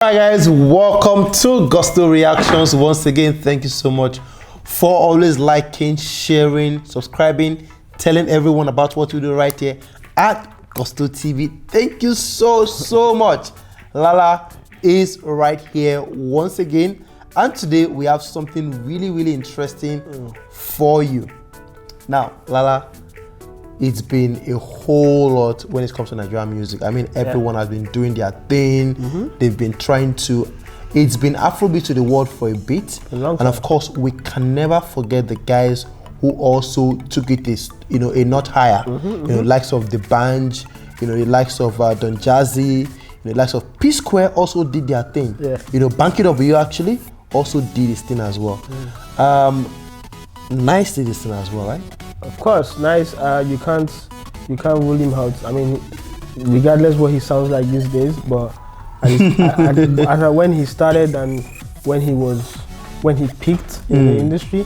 Alright guys, welcome to Gusto Reactions. Once again, thank you so much for always liking, sharing, subscribing, telling everyone about what we do right here at Gusto TV. Thank you so much. Lala is right here once again, and today we have something really interesting for you. Now, Lala, it's been a whole lot when it comes to Nigerian music. I mean, everyone has been doing their thing. They've been trying to. It's been Afrobeat to the world for a bit, and of course, we can never forget the guys who also took it a notch higher. The likes of the Banj, the likes of Don Jazzy, the likes of P Square also did their thing. Bank It Up You actually also did his thing as well. Nice did his thing as well, right? Of course, Nice. You can't rule him out. I mean, regardless what he sounds like these days, but when he started and when he peaked in the industry,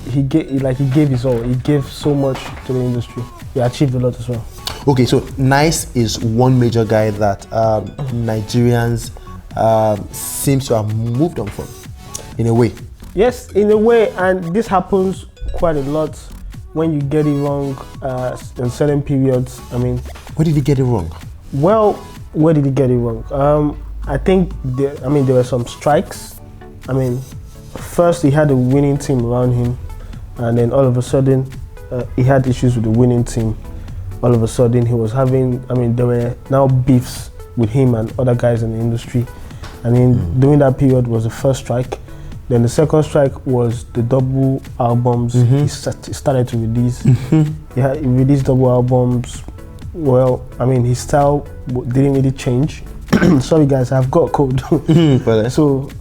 he gave his all. He gave so much to the industry. He achieved a lot as well. Okay, so Nice is one major guy that Nigerians seems to have moved on from, in a way. Yes, in a way, and this happens quite a lot when you get it wrong in certain periods. I mean, where did he get it wrong? Well, where did he get it wrong? I think there were some strikes. I mean, first he had a winning team around him, and then all of a sudden he had issues with the winning team. All of a sudden he was having, there were now beefs with him and other guys in the industry. I mean, during that period was the first strike. Then the second strike was the double albums he started to release. He released double albums. Well, I mean, his style didn't really change. Sorry guys, I've got a cold. So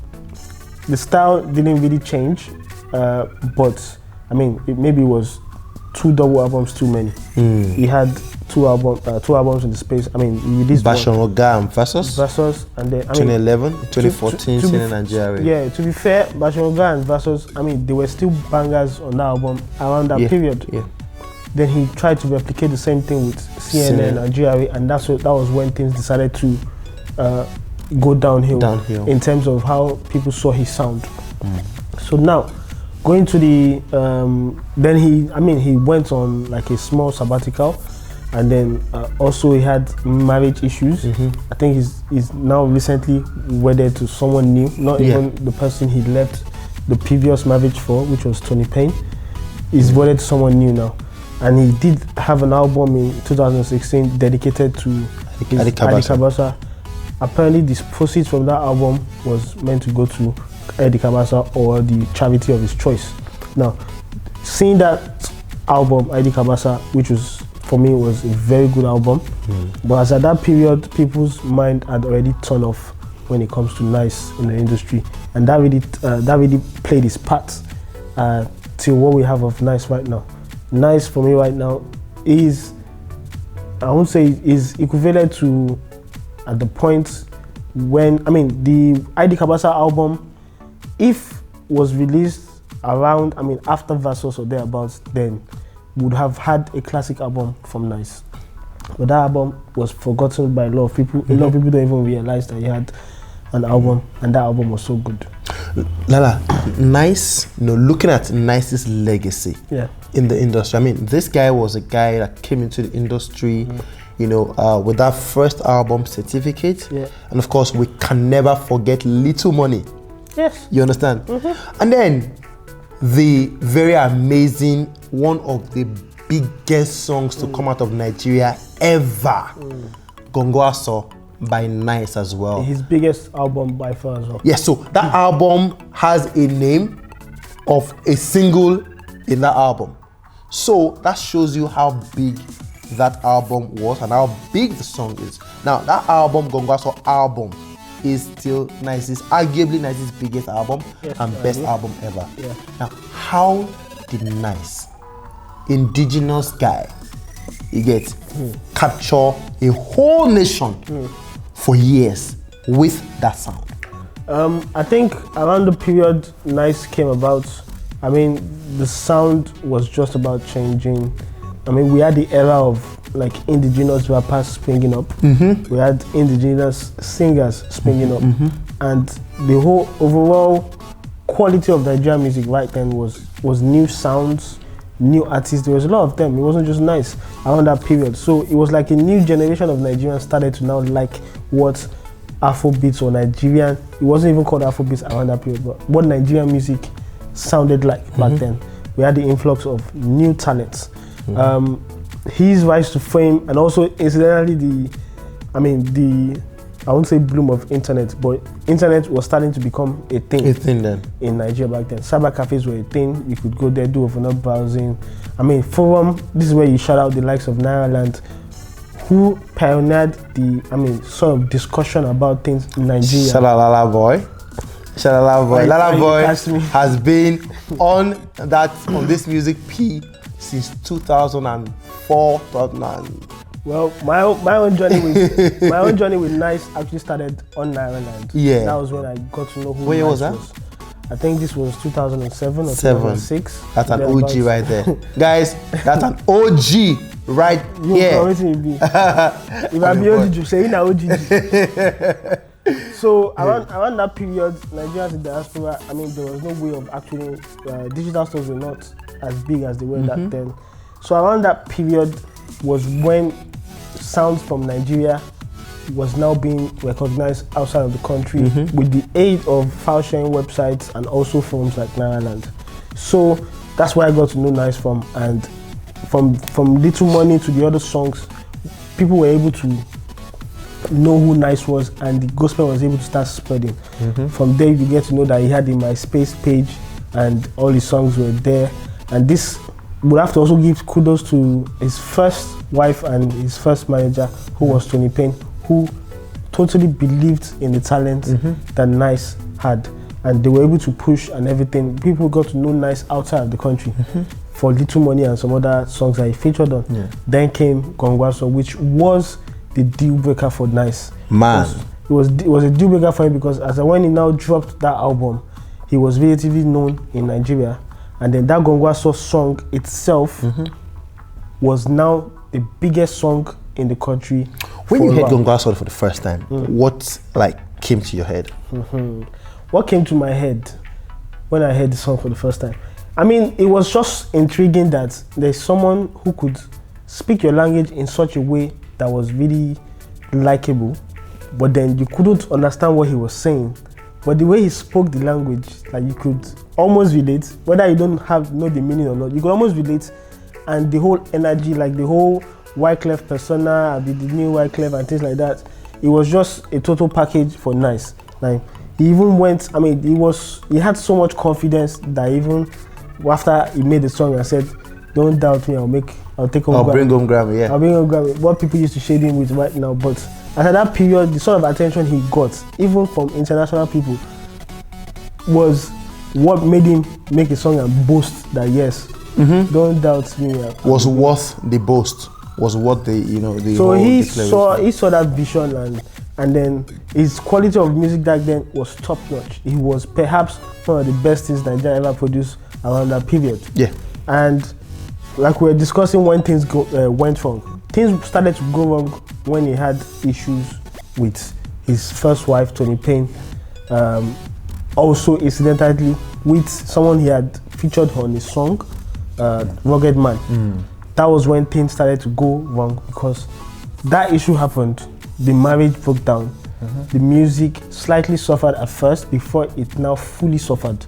the style didn't really change, but I mean, maybe it was 2 double albums too many. He had two albums in the space. I mean, he released Bashonoga and Versus, and then 2011, 2014, in Nigeria. Yeah, to be fair, Bashonoga and Versus, I mean, they were still bangers on that album around that period. Then he tried to replicate the same thing with CNN Nigeria, and that was when things decided to go downhill in terms of how people saw his sound. So now, going to the then he went on like a small sabbatical, and then also he had marriage issues. I think he's now recently wedded to someone new, not even the person he left the previous marriage for, which was Tony Payne. He's wedded to someone new now, and he did have an album in 2016 dedicated to Adi Kabasa. Apparently, the proceeds from that album was meant to go to Adi Kabasa or the charity of his choice. Now, seeing that album, Adi Kabasa, which was, for me, was a very good album, but as at that period, people's mind had already turned off when it comes to Nice in the industry, and that really played its part till what we have of Nice right now. Nice for me right now is, I won't say is equivalent to at the point when, the Adi Kabasa album, if was released around, after Versus or thereabouts, then would have had a classic album from Nice. But that album was forgotten by a lot of people. A lot of people don't even realize that he had an album, and that album was so good. Lala, Nice, looking at Nice's legacy in the industry. This guy was a guy that came into the industry, with that first album, Certificate. And of course, we can never forget Little Money. Yes. You understand? And then the very amazing, one of the biggest songs to come out of Nigeria ever, Gongoaso by Nice as well. His biggest album by far as well. Yes, so that album has a name of a single in that album. So that shows you how big that album was and how big the song is. Now, that album, Gongoaso album, is still Nice's, arguably Nice's biggest album and best album ever. Now, how did Nice, indigenous guy, capture a whole nation for years with that sound? I think around the period Nice came about, the sound was just about changing. We had the era of like indigenous rappers springing up. We had indigenous singers springing up, and the whole overall quality of Nigerian music right then was new sounds, new artists. There was a lot of them. It wasn't just nice around that period. So it was like a new generation of Nigerians started to now like what Afrobeats or Nigerian, it wasn't even called Afrobeats around that period, but what Nigerian music sounded like back then. We had the influx of new talents. His rise to fame, and also incidentally I won't say bloom of internet, but internet was starting to become a thing. A thing then. In Nigeria back then. Cyber cafes were a thing. You could go there, do overnight browsing. Forum, this is where you shout out the likes of Nairaland, who pioneered the, sort of discussion about things in Nigeria. Lala boy. Lala boy has been on this music P since 2004, 2009. Well, my own journey with Nice actually started on Nigerian. Yeah. That was when I got to know who Where Nice was that? I think this was 2007 or 2006. That's an OG right there. Guys, that's an OG right here. If I be OG, you say in OG. So around that period, Nigerians in diaspora, there was no way of actually, digital stores were not as big as they were back then. So around that period was when sounds from Nigeria was now being recognized outside of the country with the aid of file sharing websites and also forums like Nairaland. So that's where I got to know Nice from, and from Little Money to the other songs, people were able to know who Nice was, and the gospel was able to start spreading. From there you get to know that he had a MySpace page and all his songs were there, and this would have to also give kudos to his first wife and his first manager, who was Tony Payne, who totally believed in the talent that Nice had, and they were able to push and everything. People got to know Nice outside of the country for Little Money and some other songs that he featured on. Then came Gongwaso, which was the deal breaker for Nice. Man, it was a deal breaker for him, because when he now dropped that album, he was relatively known in Nigeria. And then that Gongwaso song itself was now the biggest song in the country. When you heard Gongwaso for the first time, what came to your head? What came to my head when I heard the song for the first time? It was just intriguing that there's someone who could speak your language in such a way that was really likable, but then you couldn't understand what he was saying. But the way he spoke the language, you could almost relate, whether you don't know the meaning or not, you could almost relate. And the whole energy, the whole Wyclef persona, the new Wyclef and things like that, it was just a total package for Nice. He even went, he had so much confidence that even after he made the song and said, "Don't doubt me, I'll take home Grammy. Bring home Grammy, yeah. I'll bring home Grammy." What people used to shade him with right now, but at that period, the sort of attention he got, even from international people, was what made him make a song and boast that yes, don't doubt me. Was worth the boast. Was what the So he saw that vision, and then his quality of music back then was top notch. He was perhaps one of the best things Nigeria ever produced around that period. Yeah. And like we were discussing when things went wrong, things started to go wrong when he had issues with his first wife, Tony Payne. Also, incidentally, with someone he had featured on his song, Rugged Man. That was when things started to go wrong, because that issue happened, the marriage broke down, the music slightly suffered at first before it now fully suffered.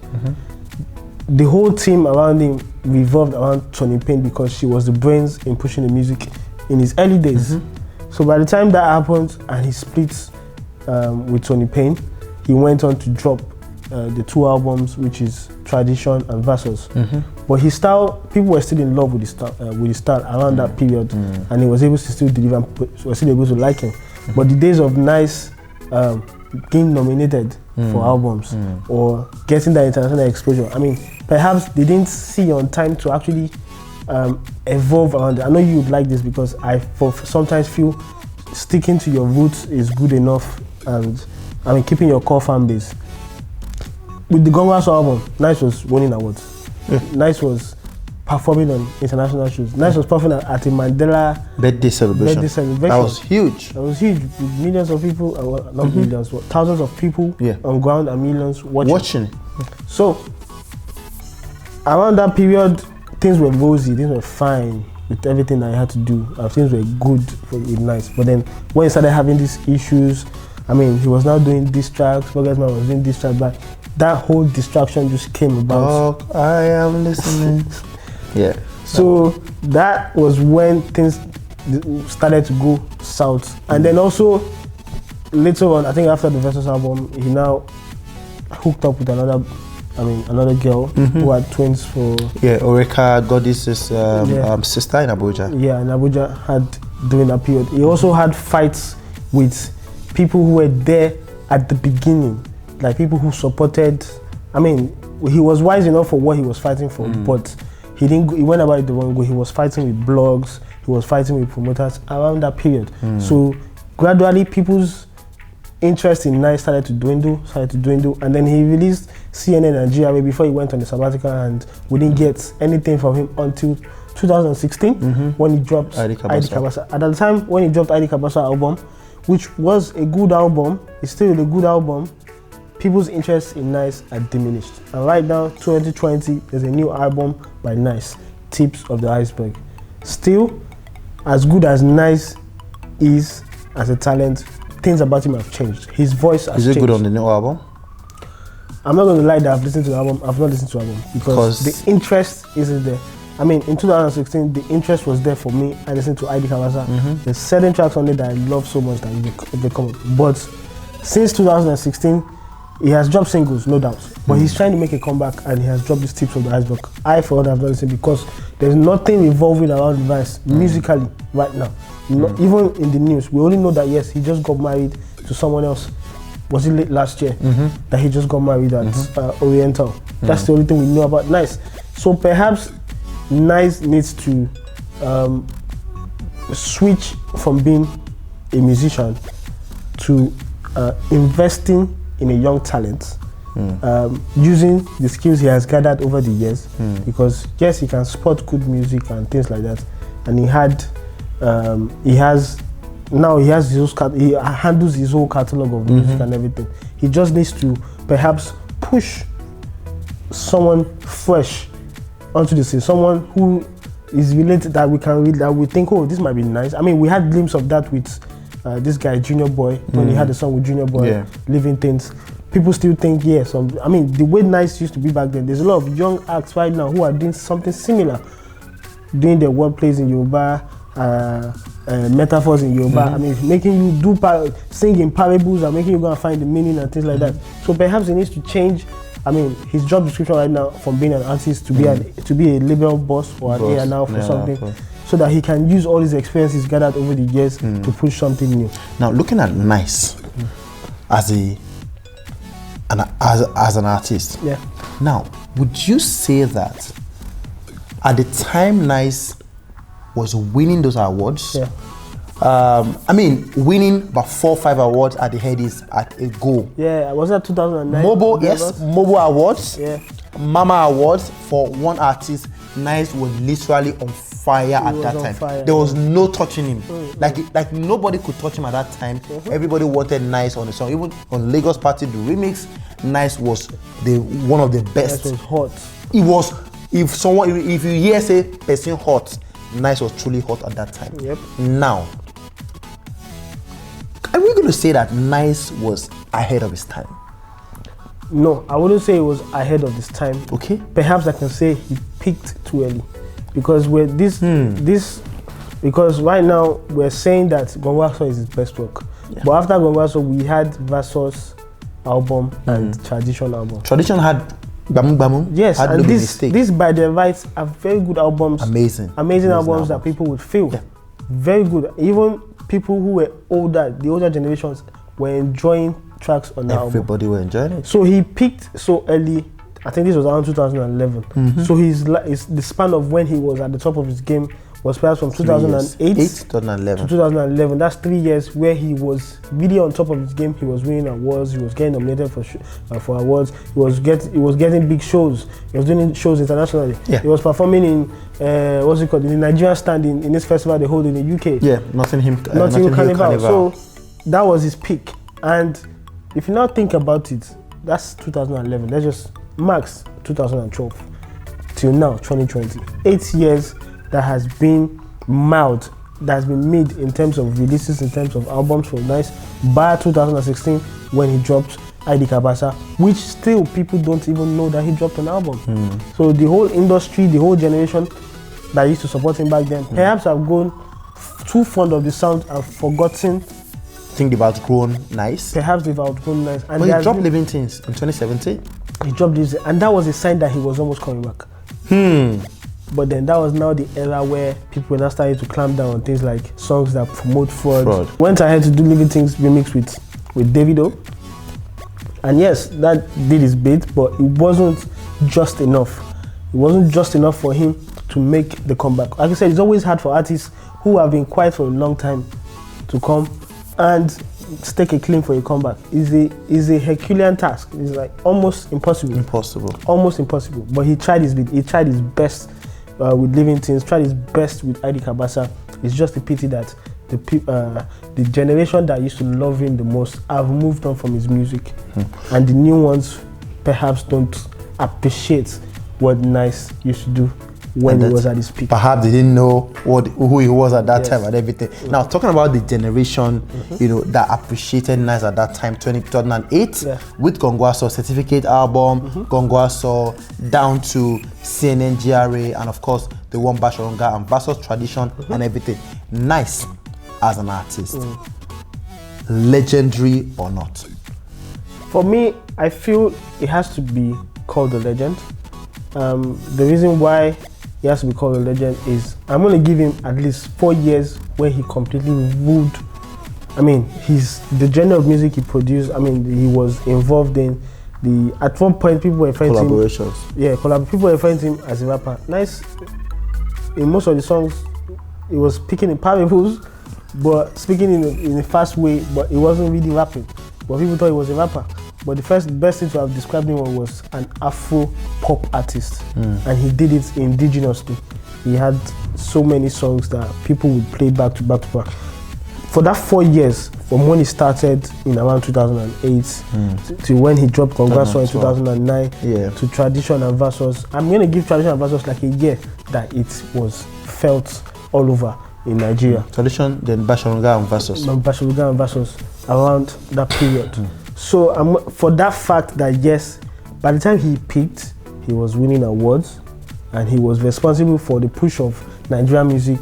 The whole team around him revolved around Tony Payne, because she was the brains in pushing the music in his early days. So by the time that happened and he split with Tony Payne, he went on to drop the 2 albums, which is Tradition and Versus. But his style, people were still in love with his style around that period, and he was able to still deliver, was still able to like him. But the days of Nice being nominated for albums or getting that international exposure, perhaps they didn't see on time to actually evolve around it. I know you would like this, because I sometimes feel sticking to your roots is good enough, and keeping your core fan base. With the Gongwaso album, Nice was winning awards. Nice was performing on international shows. Nice was performing at a Mandela birthday celebration. That was huge. That was huge. With millions of people, not millions, but thousands of people on ground and millions watching. So around that period, things were rosy, things were fine with everything I had to do. Things were good with Nice. But then when he started having these issues, I mean, he was now doing diss tracks, Buggers Man was doing diss tracks, but that whole distraction just came about. Oh, I am listening. Yeah. So that was when things started to go south. And then also later on, I think after the Versus album, he now hooked up with another girl who had twins for... Yeah, Oreka Goddess's sister in Abuja. Yeah, in Abuja during that period. He also had fights with people who were there at the beginning, like people who supported. I mean, he was wise enough for what he was fighting for, but he went about it the wrong way. He was fighting with blogs, he was fighting with promoters around that period. So gradually people's interest in Nice started to dwindle, and then he released CNN Nigeria before he went on the sabbatical, and we didn't get anything from him until 2016 when he dropped ID Kabasa. At the time when he dropped ID Kabasa album, which was a good album, it's still a good album, people's interest in Nice had diminished. And right now, 2020, there's a new album by Nice, Tips of the Iceberg. Still, as good as Nice is as a talent, things about him have changed. His voice has changed. Is it good on the new album? I'm not going to lie that I've listened to the album. I've not listened to the album because the interest isn't there. I mean, in 2016, the interest was there for me. I listened to ID Kabasa. There's certain tracks on it that I love so much that they come up. But since 2016, he has dropped singles, no doubt. But he's trying to make a comeback, and he has dropped these Tips of the Iceberg. I, for one, have not listened because there's nothing revolving around Nice musically right now. Even in the news, we only know that yes, he just got married to someone else. Was it late last year that he just got married at Oriental? That's the only thing we know about Nice. So perhaps Nice needs to switch from being a musician to investing in a young talent, using the skills he has gathered over the years. Because yes, he can spot good music and things like that, and he handles his whole catalog of music and everything. He just needs to perhaps push someone fresh onto the scene, someone who is related that we can read, that we think, oh, this might be nice. I mean, we had glimpse of that with this guy Junior Boy when he had a song with Junior Boy, Living Things. People still think, yes. I mean, the way Nice used to be back then, there's a lot of young acts right now who are doing something similar, doing their wordplays in Yoruba, metaphors in Yoruba. I mean, making you sing in parables and making you go and find the meaning and things like that. So perhaps he needs to change. I mean, his job description right now from being an artist to be a label boss or an A&R for something, so that he can use all his experiences gathered over the years to push something new. Now, looking at Nice as an artist, now, would you say that at the time Nice was winning those awards, I mean, winning about 4 or 5 awards at the Headies at a go. Yeah, was that 2009? Mobile Awards, Mama Awards for one artist. Nice was literally on fire at that time. There was no touching him. Like nobody could touch him at that time. Everybody wanted Nice on the song. Even on Lagos Party, the remix, Nice was one of the best. It was hot. It was, if you hear say person hot, Nice was truly hot at that time. Now, are we going to say that Nice was ahead of his time? No, I wouldn't say it was ahead of his time. Okay. Perhaps I can say he peaked too early, because because right now we're saying that Gongwaso is his best work. But after Gongwaso, we had Versus album and Tradition album. Tradition had Bamu Bamu. Yes, and this by their rights are very good albums. Amazing albums that people would feel. Very good. Even people who were older, the older generations, were enjoying tracks on the album. Everybody were enjoying it. So he peaked so early. I think this was around 2011. So the span of when he was at the top of his game was perhaps from 2008 to 2011. That's 3 years where he was really on top of his game. He was winning awards. He was getting nominated for awards. He was getting big shows. He was doing shows internationally. Yeah. He was performing in what's it called, in the Nigerian stand in this festival they hold in the UK. Yeah, Notting Hill Carnival. So that was his peak. And if you now think about it, that's 2011. Let's just max 2012 till now, 2020. 8 years that has been mild, that has been made in terms of releases, in terms of albums for Nice, by 2016 when he dropped ID Kabasa, which still people don't even know that he dropped an album. So the whole industry, the whole generation that used to support him back then, perhaps have grown too fond of the sound and forgotten. I think they've outgrown Nice. Perhaps they've outgrown Nice. And he dropped Living Things in 2017. He dropped this, and that was a sign that he was almost coming back. But then that was now the era where people were now starting to clamp down on things like songs that promote fraud. Went ahead to do Living Things remix with Davido. And yes, that did his bit, but it wasn't just enough. It wasn't just enough for him to make the comeback. Like I said, it's always hard for artists who have been quiet for a long time to come and stake a claim for a comeback. It's a Herculean task. It's like almost impossible. Almost impossible. But he tried his bit. He tried his best with Living Things, tried his best with ID Kabasa. It's just a pity that the generation that used to love him the most have moved on from his music. And the new ones perhaps don't appreciate what Nice used to do when he was at his peak. Perhaps they didn't know who he was at that time and everything. Now, talking about the generation, that appreciated Nice at that time, 2008, with Gongwaso Certificate album, Gongwaso down to CNN GRA, and of course the one Bashorunga and Versus Tradition and everything. Nice as an artist, legendary or not? For me, I feel it has to be called a legend. The reason why he has to be called a legend is I'm going to give him at least 4 years where he completely ruled. I mean, the genre of music he produced, I mean, he was involved in at one point people were referring to him. Collaborations. Yeah, people were referring to him as a rapper. Nice, in most of the songs, he was speaking in parables, but speaking in a fast way, but he wasn't really rapping. But people thought he was a rapper. But the best thing to have described him was an Afro pop artist, and he did it indigenously. He had so many songs that people would play back to back to back. For that 4 years, from when he started in around 2008 to when he dropped Gongwaso in 2009 to Tradition and Versus, I'm going to give Tradition and Versus like a year that it was felt all over in Nigeria. Tradition, then Bashorunga and Versus. Bashorunga and Versus around that period. So for that fact that yes, by the time he peaked, he was winning awards, and he was responsible for the push of Nigerian music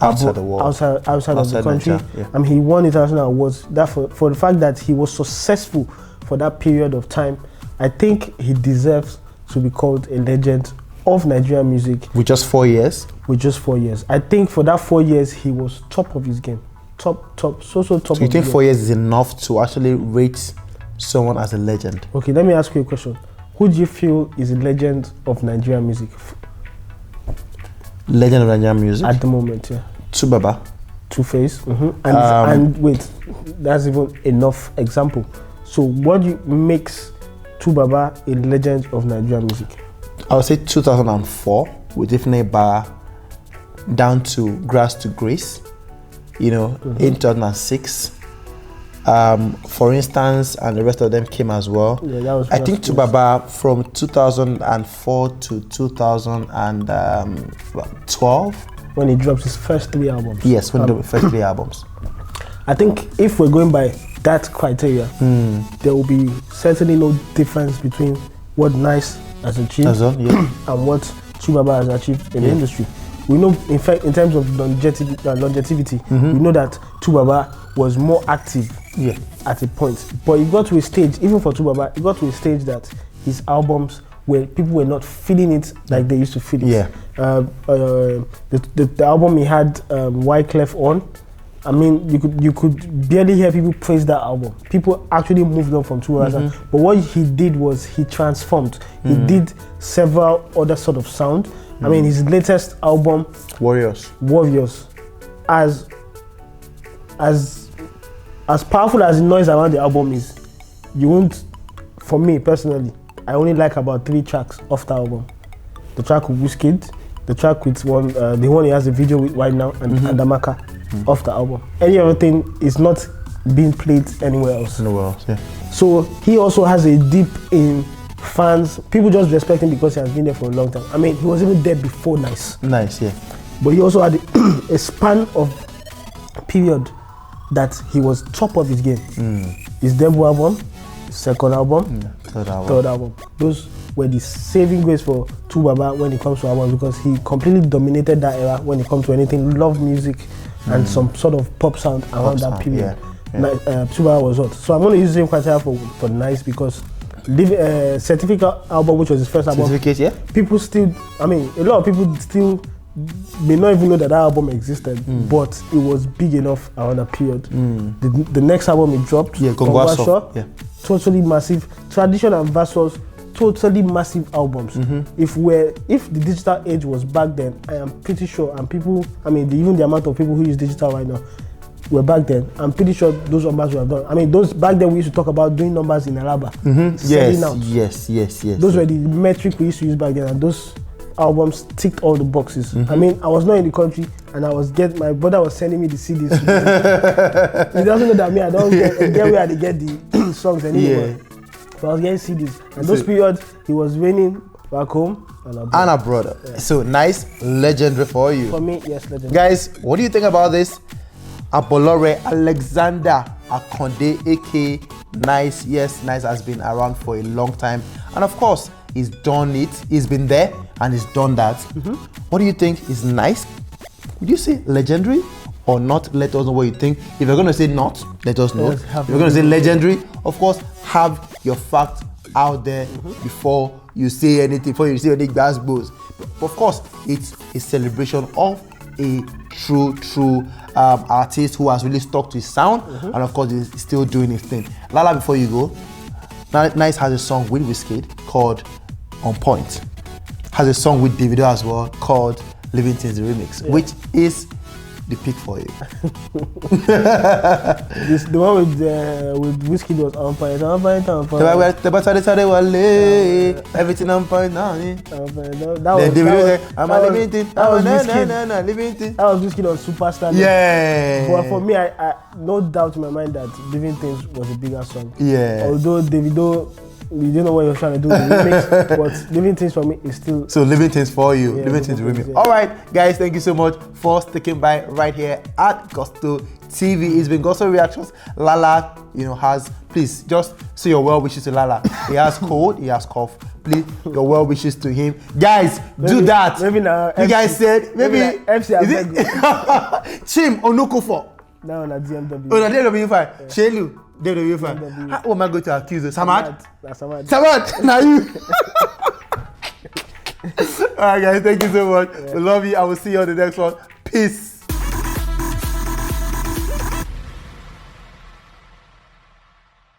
outside the world, outside of the country. Nigeria, I mean, he won international awards. That for the fact that he was successful for that period of time, I think he deserves to be called a legend of Nigerian music. With just 4 years? With just 4 years. I think for that 4 years, he was top of his game. Top top So of his game. you think 4 years is enough to actually rate someone as a legend? Okay, let me ask you a question. Who do you feel is a legend of Nigerian music? Legend of Nigerian music? At the moment, yeah. Tubaba. Two-Face. And wait, that's even enough example. So what makes Tubaba a legend of Nigerian music? I would say 2004 with Ifne Bar down to Grass to Grace, in 2006. For instance, and the rest of them came as well. Yeah, that was. I think Tubaba from 2004 to 2012. When he drops his first 3 albums. Yes, when he dropped the first 3 albums. I think if we're going by that criteria, there will be certainly no difference between what Nice has achieved and what Tubaba has achieved in the industry. We know, in fact, in terms of longevity, we know that Tubaba was more active at a point. But it got to a stage, even for Tubaba, it got to a stage that his albums where people were not feeling it like they used to feel it. The album he had Wyclef on, I mean, you could barely hear people praise that album. People actually moved on from Tubaba. But what he did was he transformed. He did several other sort of sound. I mean, his latest album, Warriors, as powerful as the noise around the album is, you won't. For me personally, I only like about 3 tracks off the album. The track with WIZKID, the track with the one he has a video with right now, and Adamaka off the album. Any other thing is not being played anywhere else. Yeah. So he also has a deep in fans. People just respect him because he has been there for a long time. I mean, he was even there before Nice, yeah. But he also had a span of period that he was top of his game. His debut album, his second album, third album. Those were the saving grace for Tubaba when it comes to albums, because he completely dominated that era when it comes to anything love music and some sort of pop sound around that period. Tubaba was hot. So I'm going to use the same criteria for Nice, because Certificate album, which was his first album, people still, I mean, a lot of people still may not even know that album existed, but it was big enough around that period. The next album he dropped, totally massive. Tradition and Versus, totally massive albums. If the digital age was back then, I am pretty sure, and people, I mean, even the amount of people who use digital right now were back then, I'm pretty sure those numbers would have done. I mean, those back then we used to talk about doing numbers in Alaba. Yes. Those were the metric we used to use back then, and those albums ticked all the boxes. I mean, I was not in the country, and my brother was sending me the CDs. He doesn't know that I don't get where they get the songs anymore. But I was getting CDs, and those periods he was winning back home and abroad. So Nice, legendary for you. For me, yes, legendary. Guys, what do you think about this? Abolore Alexander Akonde, aka Nice. Yes, Nice has been around for a long time, and of course, he's done it. He's been there and he's done that. What do you think is Nice? Would you say legendary or not? Let us know what you think. If you're going to say not, let us know. If you're going to say legendary, of course, have your facts out there before you say anything, before you say any gas balls. Of course, it's a celebration of a true artist who has really stuck to his sound, and of course he's still doing his thing. Lala, before you go, Nice has a song with WIZKID called On Point. Has a song with Davido as well called Living Things the Remix, which is the pick for you. The one with WIZKID was On Point. Everything on point now. That was WIZKID on Superstar. But for me, I no doubt in my mind that Living Things was a bigger song. Although Davido, we didn't know what he was trying to do with the remix, but Living Things for me is still... So Living Things for you, Living Things remix. All right, guys, thank you so much for sticking by right here at Gusto TV. It's been Gusto Reactions. Lala, has... Please, just say your well wishes to Lala. He has cold, he has cough. Please, your well wishes to him. Guys, do that. Maybe now... You guys said... Maybe... FC Chim Onukofo. No, not DMW. Oh, not DMW fine. Shelu. DMW fine. What am I going to accuse you? Samad? Samad! Now you! Alright guys, thank you so much. We love you. I will see you on the next one. Peace.